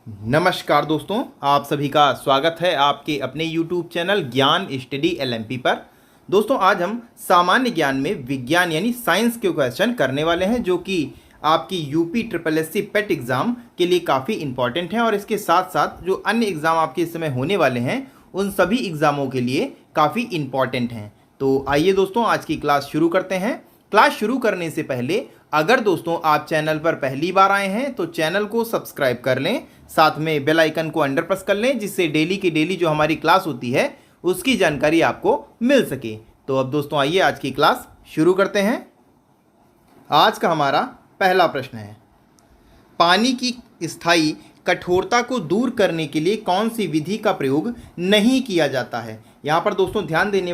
नमस्कार दोस्तों, आप सभी का स्वागत है आपके अपने YouTube चैनल ज्ञान स्टडी LMP पर। दोस्तों, आज हम सामान्य ज्ञान में विज्ञान यानी साइंस के क्वेश्चन करने वाले हैं जो कि आपकी यूपी SSSC पेट एग्ज़ाम के लिए काफ़ी इंपॉर्टेंट हैं और इसके साथ साथ जो अन्य एग्ज़ाम आपके इस समय होने वाले हैं उन सभी एग्ज़ामों के लिए काफ़ी इंपॉर्टेंट हैं। तो आइए दोस्तों, आज की क्लास शुरू करते हैं। क्लास शुरू करने से पहले अगर दोस्तों आप चैनल पर पहली बार आए हैं तो चैनल को सब्सक्राइब कर लें, साथ में बेल आइकन को अंडर प्रेस कर लें जिससे डेली की डेली जो हमारी क्लास होती है उसकी जानकारी आपको मिल सके। तो अब दोस्तों आइए आज की क्लास शुरू करते हैं। आज का हमारा पहला प्रश्न है, पानी की स्थायी कठोरता को दूर करने के लिए कौन सी विधि का प्रयोग नहीं किया जाता है। यहाँ पर दोस्तों ध्यान देने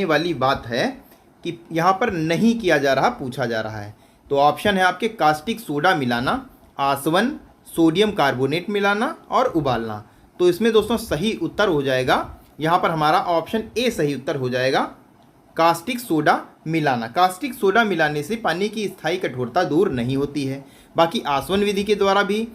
वाली बात है कि यहाँ पर नहीं किया जा रहा, पूछा जा रहा है। तो ऑप्शन है आपके कास्टिक सोडा मिलाना, आसवन, सोडियम कार्बोनेट मिलाना और उबालना। तो इसमें दोस्तों सही उत्तर हो जाएगा, यहाँ पर हमारा ऑप्शन ए सही उत्तर हो जाएगा, कास्टिक सोडा मिलाना। कास्टिक सोडा मिलाने से पानी की स्थायी कठोरता दूर नहीं होती है। बाकी आसवन विधि के द्वारा भी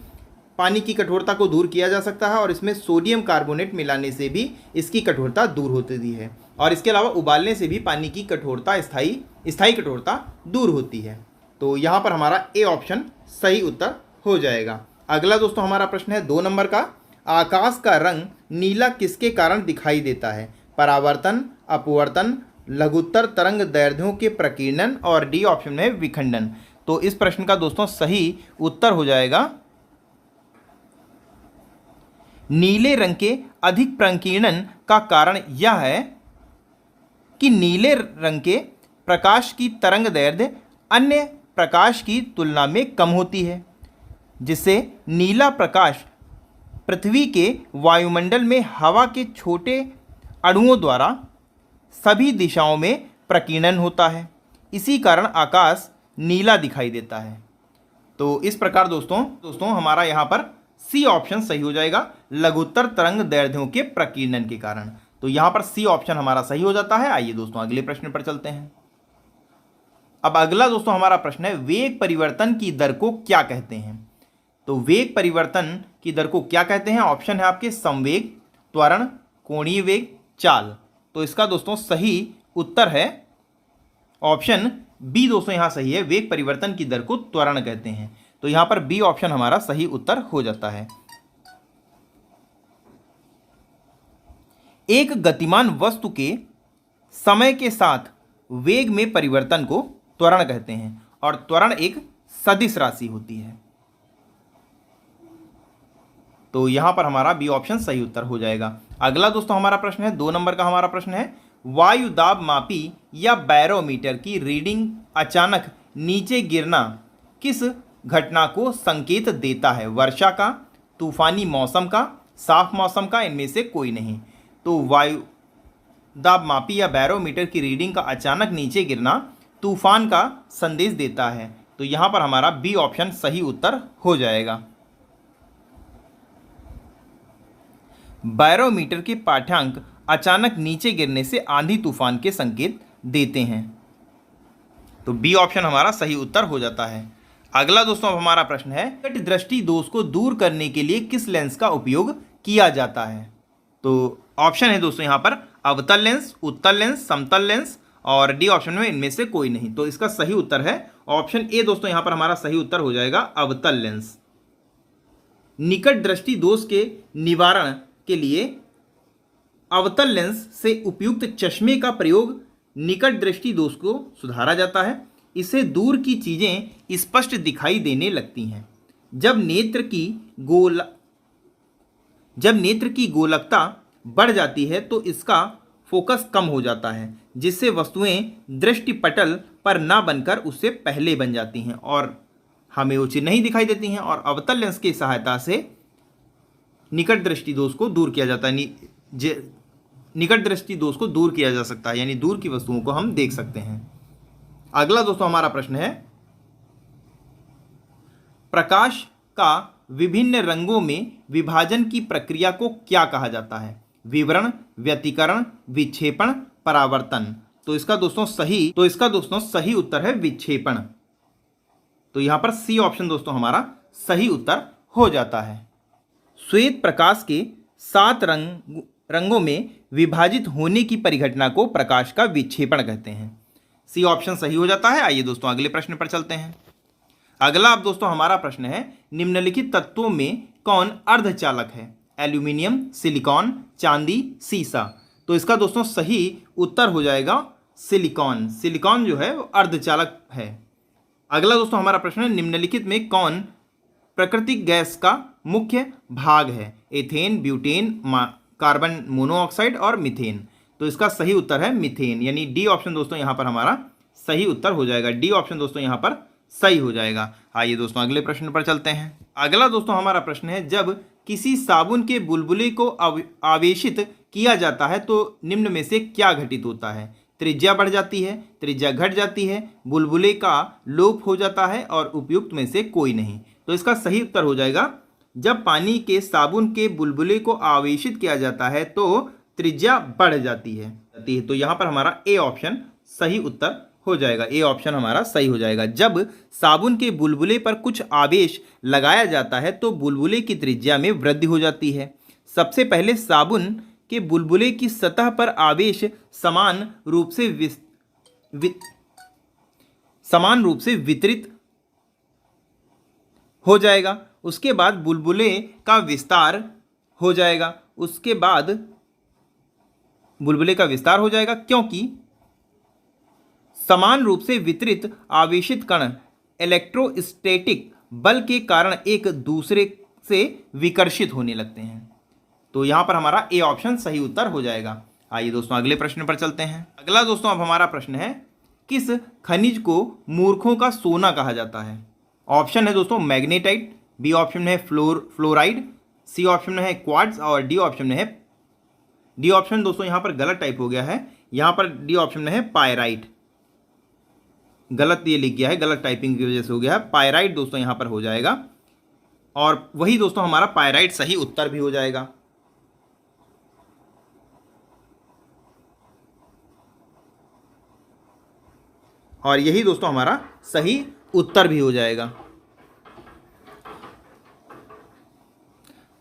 पानी की कठोरता को दूर किया जा सकता है और इसमें सोडियम कार्बोनेट मिलाने से भी इसकी कठोरता दूर होती है और इसके अलावा उबालने से भी पानी की कठोरता स्थायी कठोरता दूर होती है। तो यहाँ पर हमारा ए ऑप्शन सही उत्तर हो जाएगा। अगला दोस्तों हमारा प्रश्न है 2 नंबर का, आकाश का रंग नीला किसके कारण दिखाई देता है। परावर्तन, अपवर्तन, लघुत्तर तरंग दैर्ध्यों के प्रकीर्णन और डी ऑप्शन में विखंडन। तो इस प्रश्न का दोस्तों सही उत्तर हो जाएगा, नीले रंग के अधिक प्रकीर्णन का कारण यह है कि नीले रंग के प्रकाश की तरंग दैर्ध्य अन्य प्रकाश की तुलना में कम होती है, जिससे नीला प्रकाश पृथ्वी के वायुमंडल में हवा के छोटे अणुओं द्वारा सभी दिशाओं में प्रकीर्णन होता है। इसी कारण आकाश नीला दिखाई देता है। तो इस प्रकार दोस्तों हमारा यहाँ पर सी ऑप्शन सही हो जाएगा, लघुत्तर तरंग दैर्ध्यों के प्रकीर्णन के कारण। तो यहाँ पर सी ऑप्शन हमारा सही हो जाता है। आइए दोस्तों अगले प्रश्न पर चलते हैं। अब अगला दोस्तों हमारा प्रश्न है, वेग परिवर्तन की दर को क्या कहते हैं। तो वेग परिवर्तन की दर को क्या कहते हैं। ऑप्शन है आपके संवेग, त्वरण, कोणीय वेग, चाल। तो इसका दोस्तों सही उत्तर है ऑप्शन बी। दोस्तों यहाँ सही है, वेग परिवर्तन की दर को त्वरण कहते हैं। तो यहाँ पर बी ऑप्शन हमारा सही उत्तर हो जाता है। एक गतिमान वस्तु के समय के साथ वेग में परिवर्तन को त्वरण कहते हैं और त्वरण एक सदिश राशि होती है। तो यहां पर हमारा बी ऑप्शन सही उत्तर हो जाएगा। अगला दोस्तों हमारा प्रश्न है 2 नंबर का हमारा प्रश्न है, वायु दाब मापी या बैरोमीटर की रीडिंग अचानक नीचे गिरना किस घटना को संकेत देता है। वर्षा का, तूफानी मौसम का, साफ मौसम का, इनमें से कोई नहीं। तो वायु दाब मापी या बैरोमीटर की रीडिंग का अचानक नीचे गिरना तूफान का संदेश देता है। तो यहाँ पर हमारा बी ऑप्शन सही उत्तर हो जाएगा। बैरोमीटर के पाठ्यांक अचानक नीचे गिरने से आंधी तूफान के संकेत देते हैं। तो बी ऑप्शन हमारा सही उत्तर हो जाता है। अगला दोस्तों हमारा प्रश्न है, निकट दृष्टि दोष को दूर करने के लिए किस लेंस का उपयोग किया जाता है। तो ऑप्शन है दोस्तों यहाँ पर अवतल लेंस, उत्तल लेंस, समतल लेंस और डी ऑप्शन में इनमें से कोई नहीं। तो इसका सही उत्तर है ऑप्शन ए। दोस्तों यहाँ पर हमारा सही उत्तर हो जाएगा अवतल लेंस। निकट दृष्टि दोष के निवारण के लिए अवतल लेंस से उपयुक्त चश्मे का प्रयोग निकट दृष्टि दोष को सुधारा जाता है। इससे दूर की चीजें स्पष्ट दिखाई देने लगती हैं। जब नेत्र की गोलकता बढ़ जाती है तो इसका फोकस कम हो जाता है, जिससे वस्तुएं दृष्टिपटल पर ना बनकर उससे पहले बन जाती हैं और हमें वो चीज नहीं दिखाई देती हैं। और अवतल लेंस की सहायता से निकट दृष्टि दोष को दूर किया जाता है, निकट दृष्टि दोष को दूर किया जा सकता है, यानी दूर की वस्तुओं को हम देख सकते हैं। अगला दोस्तों हमारा प्रश्न है, प्रकाश का विभिन्न रंगों में विभाजन की प्रक्रिया को क्या कहा जाता है। विवरण, व्यतिकरण, विक्षेपण, परावर्तन। तो इसका दोस्तों सही उत्तर है विक्षेपण। तो यहां पर सी ऑप्शन दोस्तों हमारा सही उत्तर हो जाता है। श्वेत प्रकाश के 7 रंगों में विभाजित होने की परिघटना को प्रकाश का विक्षेपण कहते हैं। सी ऑप्शन सही हो जाता है। आइए दोस्तों अगले प्रश्न पर चलते हैं। अगला अब दोस्तों हमारा प्रश्न है, निम्नलिखित तत्वों में कौन अर्धचालक है? एल्यूमिनियम, सिलिकॉन, चांदी, सीसा। तो इसका दोस्तों सही उत्तर हो जाएगा सिलिकॉन। सिलिकॉन जो है वो अर्धचालक है। अगला दोस्तों हमारा प्रश्न है, निम्नलिखित में कौन प्राकृतिक गैस का मुख्य भाग है? एथेन, ब्यूटेन, कार्बन मोनोऑक्साइड और मीथेन। तो इसका सही उत्तर है मीथेन, यानी डी ऑप्शन दोस्तों यहाँ पर हमारा सही उत्तर हो जाएगा। डी ऑप्शन दोस्तों यहाँ पर सही हो जाएगा। आइए दोस्तों अगले प्रश्न पर चलते हैं। अगला दोस्तों हमारा प्रश्न है, जब किसी साबुन के बुलबुले को आवेशित किया जाता है तो निम्न में से क्या घटित होता है? त्रिज्या बढ़ जाती है, त्रिज्या घट जाती है, बुलबुले का लोप हो जाता है और उपयुक्त में से कोई नहीं। तो इसका सही उत्तर हो जाएगा, जब पानी के साबुन के बुलबुले को आवेशित किया जाता है तो त्रिज्या बढ़ जाती है। तो यहाँ पर हमारा ए ऑप्शन सही उत्तर हो जाएगा। ए ऑप्शन हमारा सही हो जाएगा। जब साबुन के बुलबुले पर कुछ आवेश लगाया जाता है तो बुलबुले की त्रिज्या में वृद्धि हो जाती है। सबसे पहले साबुन के बुलबुले की सतह पर आवेश समान रूप से वितरित हो जाएगा। उसके बाद बुलबुले का विस्तार हो जाएगा। क्योंकि समान रूप से वितरित आवेशित कण इलेक्ट्रोस्टैटिक बल के कारण एक दूसरे से विकर्षित होने लगते हैं। तो यहाँ पर हमारा ए ऑप्शन सही उत्तर हो जाएगा। आइए दोस्तों अगले प्रश्न पर चलते हैं। अगला दोस्तों अब हमारा प्रश्न है, किस खनिज को मूर्खों का सोना कहा जाता है? ऑप्शन है दोस्तों मैग्नेटाइट, बी ऑप्शन में है फ्लोराइड, सी ऑप्शन में है क्वार्ट्ज और डी ऑप्शन में है, डी ऑप्शन दोस्तों यहाँ पर गलत टाइप हो गया है। यहाँ पर डी ऑप्शन में है पायराइट। गलत ये लिख गया है, गलत टाइपिंग की वजह से हो गया है। पायराइट दोस्तों यहाँ पर हो जाएगा और वही दोस्तों हमारा पायराइट सही उत्तर भी हो जाएगा। और यही दोस्तों हमारा सही उत्तर भी हो जाएगा।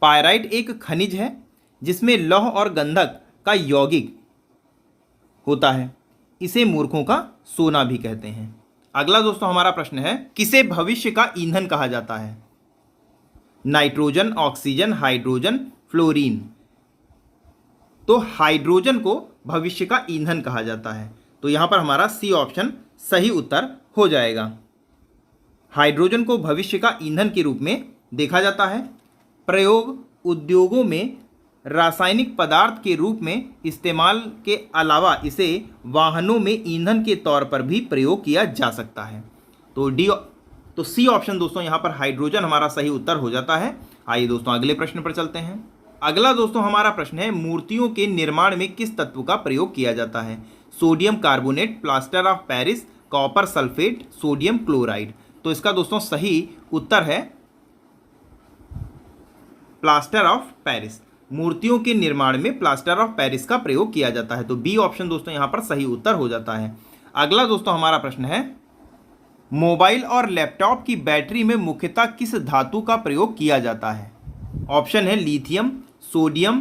पायराइट एक खनिज है जिसमें लौह और गंधक का यौगिक होता है। इसे मूर्खों का सोना भी कहते हैं। अगला दोस्तों हमारा प्रश्न है, किसे भविष्य का ईंधन कहा जाता है? Nitrogen, oxygen, hydrogen, fluorine. तो हाइड्रोजन को भविष्य का ईंधन कहा जाता है। तो यहाँ पर हमारा सी ऑप्शन सही उत्तर हो जाएगा। हाइड्रोजन को भविष्य का ईंधन के रूप में देखा जाता है। प्रयोग उद्योगों में रासायनिक पदार्थ के रूप में इस्तेमाल के अलावा इसे वाहनों में ईंधन के तौर पर भी प्रयोग किया जा सकता है। तो सी ऑप्शन दोस्तों यहाँ पर हाइड्रोजन हमारा सही उत्तर हो जाता है। आइए दोस्तों अगले प्रश्न पर चलते हैं। अगला दोस्तों हमारा प्रश्न है, मूर्तियों के निर्माण में किस तत्व का प्रयोग किया जाता है? Sodium carbonate, plaster of Paris, copper sulphate, sodium chloride. तो इसका दोस्तों सही उत्तर है प्लास्टर ऑफ पेरिस। मूर्तियों के निर्माण में प्लास्टर ऑफ पेरिस का प्रयोग किया जाता है। तो बी ऑप्शन दोस्तों यहाँ पर सही उत्तर हो जाता है। अगला दोस्तों हमारा प्रश्न है, मोबाइल और लैपटॉप की बैटरी में मुख्यतः किस धातु का प्रयोग किया जाता है? ऑप्शन है लिथियम, सोडियम,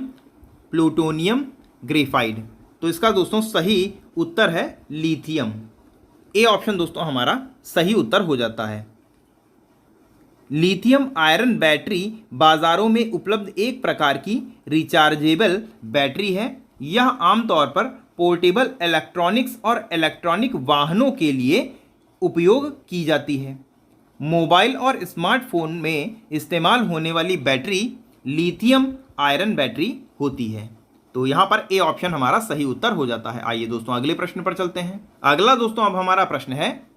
प्लूटोनियम, ग्रेफाइट। तो इसका दोस्तों सही उत्तर है लिथियम। ए ऑप्शन दोस्तों हमारा सही उत्तर हो जाता है। लिथियम आयरन बैटरी बाजारों में उपलब्ध एक प्रकार की रिचार्जेबल बैटरी है। यह आमतौर पर पोर्टेबल इलेक्ट्रॉनिक्स और इलेक्ट्रॉनिक वाहनों के लिए उपयोग की जाती है। मोबाइल और स्मार्टफोन में इस्तेमाल होने वाली बैटरी लिथियम आयरन बैटरी होती है। तो यहाँ पर ए ऑप्शन हमारा सही उत्तर हो जाता है। आइए दोस्तों अगले प्रश्न पर चलते हैं। अगला दोस्तों अब हमारा प्रश्न है,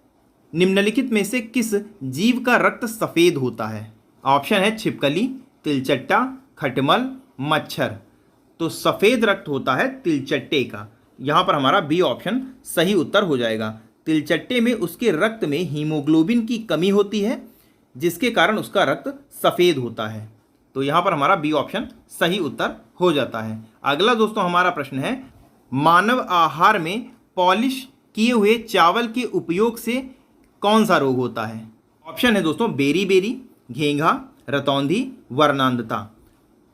निम्नलिखित में से किस जीव का रक्त सफ़ेद होता है? ऑप्शन है छिपकली, तिलचट्टा, खटमल, मच्छर। तो सफ़ेद रक्त होता है तिलचट्टे का। यहाँ पर हमारा बी ऑप्शन सही उत्तर हो जाएगा। तिलचट्टे में उसके रक्त में हीमोग्लोबिन की कमी होती है, जिसके कारण उसका रक्त सफ़ेद होता है। तो यहाँ पर हमारा बी ऑप्शन सही उत्तर हो जाता है। अगला दोस्तों हमारा प्रश्न है, मानव आहार में पॉलिश किए हुए चावल के उपयोग से कौन सा रोग होता है? ऑप्शन है दोस्तों बेरी बेरी, घेंघा, रतौंधी, वर्णांधता।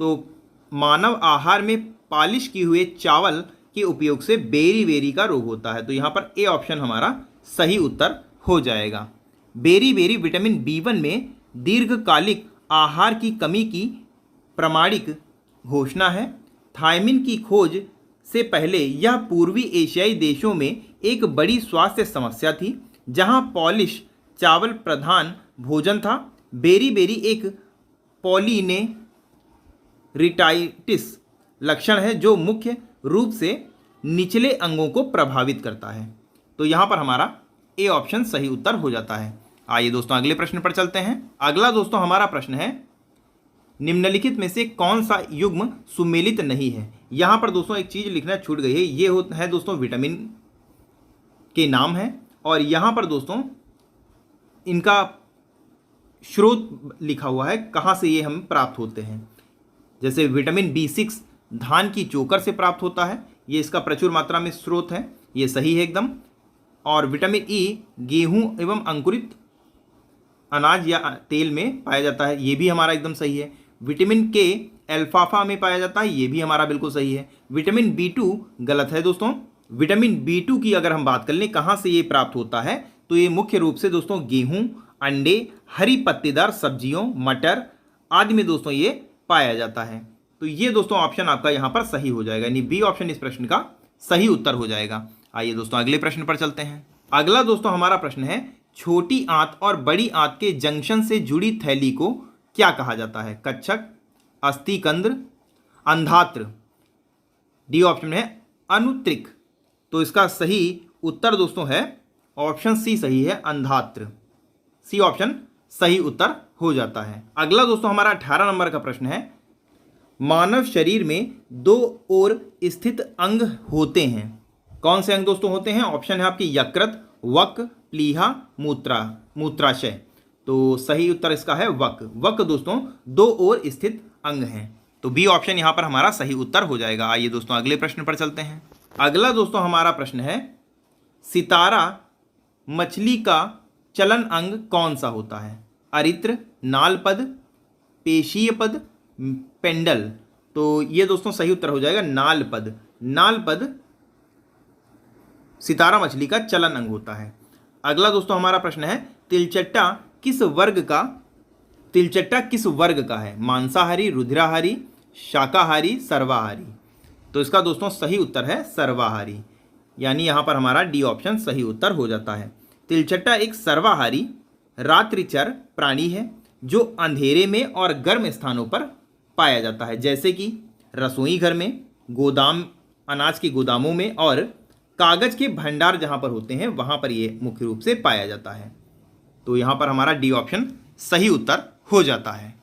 तो मानव आहार में पॉलिश किए हुए चावल के उपयोग से बेरी बेरी का रोग होता है। तो यहाँ पर ए ऑप्शन हमारा सही उत्तर हो जाएगा। बेरी बेरी विटामिन B1 में दीर्घकालिक आहार की कमी की प्रामाणिक घोषणा है। थायमिन की खोज से पहले यह पूर्वी एशियाई देशों में एक बड़ी स्वास्थ्य समस्या थी, जहां पॉलिश चावल प्रधान भोजन था। बेरी बेरी एक पॉलीनेरिटाइटिस लक्षण है जो मुख्य रूप से निचले अंगों को प्रभावित करता है। तो यहाँ पर हमारा ए ऑप्शन सही उत्तर हो जाता है। आइए दोस्तों अगले प्रश्न पर चलते हैं। अगला दोस्तों हमारा प्रश्न है, निम्नलिखित में से कौन सा युग्म सुमेलित नहीं है। यहाँ पर दोस्तों एक चीज़ लिखना छूट गई है, ये है दोस्तों विटामिन के नाम है, और यहाँ पर दोस्तों इनका स्रोत लिखा हुआ है, कहाँ से ये हम प्राप्त होते हैं। जैसे विटामिन B6 धान की चोकर से प्राप्त होता है, ये इसका प्रचुर मात्रा में स्रोत है, ये सही है एकदम। और विटामिन E गेहूं एवं अंकुरित अनाज या तेल में पाया जाता है, ये भी हमारा एकदम सही है। विटामिन K अल्फाफा में पाया जाता है, ये भी हमारा बिल्कुल सही है। विटामिन B2 गलत है दोस्तों। विटामिन B2 की अगर हम बात कर लें कहाँ से ये प्राप्त होता है, तो ये मुख्य रूप से दोस्तों गेहूं, अंडे, हरी पत्तेदार सब्जियों, मटर आदि में दोस्तों ये पाया जाता है। तो ये दोस्तों ऑप्शन आपका यहाँ पर सही हो जाएगा, यानी बी ऑप्शन इस प्रश्न का सही उत्तर हो जाएगा। आइए दोस्तों अगले प्रश्न पर चलते हैं। अगला दोस्तों हमारा प्रश्न है, छोटी आंत और बड़ी आंत के जंक्शन से जुड़ी थैली को क्या कहा जाता है। कच्छक, अस्थिकंद्र, अंधात्र। डी ऑप्शन है अनुत्रिक। तो इसका सही उत्तर दोस्तों है ऑप्शन सी सही है, अंधात्र। सी ऑप्शन सही उत्तर हो जाता है। अगला दोस्तों हमारा 18 नंबर का प्रश्न है, मानव शरीर में 2 ओर स्थित अंग होते हैं। कौन से अंग दोस्तों होते हैं। ऑप्शन है आपकी यकृत, वक, प्लीहा, मूत्राशय। तो सही उत्तर इसका है वक। वक दोस्तों 2 ओर स्थित अंग हैं। तो बी ऑप्शन यहाँ पर हमारा सही उत्तर हो जाएगा। आइए दोस्तों अगले प्रश्न पर चलते हैं। अगला दोस्तों हमारा प्रश्न है, सितारा मछली का चलन अंग कौन सा होता है। अरित्र, नालपद, पेशीय पद, पेंडल। तो ये दोस्तों सही उत्तर हो जाएगा नालपद। नालपद सितारा मछली का चलन अंग होता है। अगला दोस्तों हमारा प्रश्न है, तिलचट्टा किस वर्ग का है। मांसाहारी, रुधिराहारी, शाकाहारी, सर्वाहारी। तो इसका दोस्तों सही उत्तर है सर्वाहारी, यानी यहाँ पर हमारा डी ऑप्शन सही उत्तर हो जाता है। तिलचट्टा एक सर्वाहारी रात्रिचर प्राणी है जो अंधेरे में और गर्म स्थानों पर पाया जाता है, जैसे कि रसोई घर में, गोदाम, अनाज के गोदामों में और कागज के भंडार जहाँ पर होते हैं वहाँ पर ये मुख्य रूप से पाया जाता है। तो यहाँ पर हमारा डी ऑप्शन सही उत्तर हो जाता है।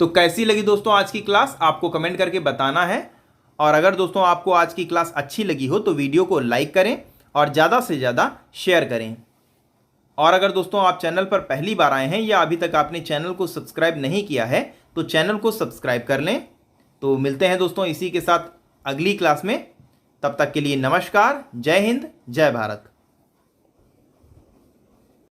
तो कैसी लगी दोस्तों आज की क्लास, आपको कमेंट करके बताना है। और अगर दोस्तों आपको आज की क्लास अच्छी लगी हो तो वीडियो को लाइक करें और ज़्यादा से ज़्यादा शेयर करें। और अगर दोस्तों आप चैनल पर पहली बार आए हैं या अभी तक आपने चैनल को सब्सक्राइब नहीं किया है तो चैनल को सब्सक्राइब कर लें। तो मिलते हैं दोस्तों इसी के साथ अगली क्लास में। तब तक के लिए नमस्कार, जय हिंद, जय भारत।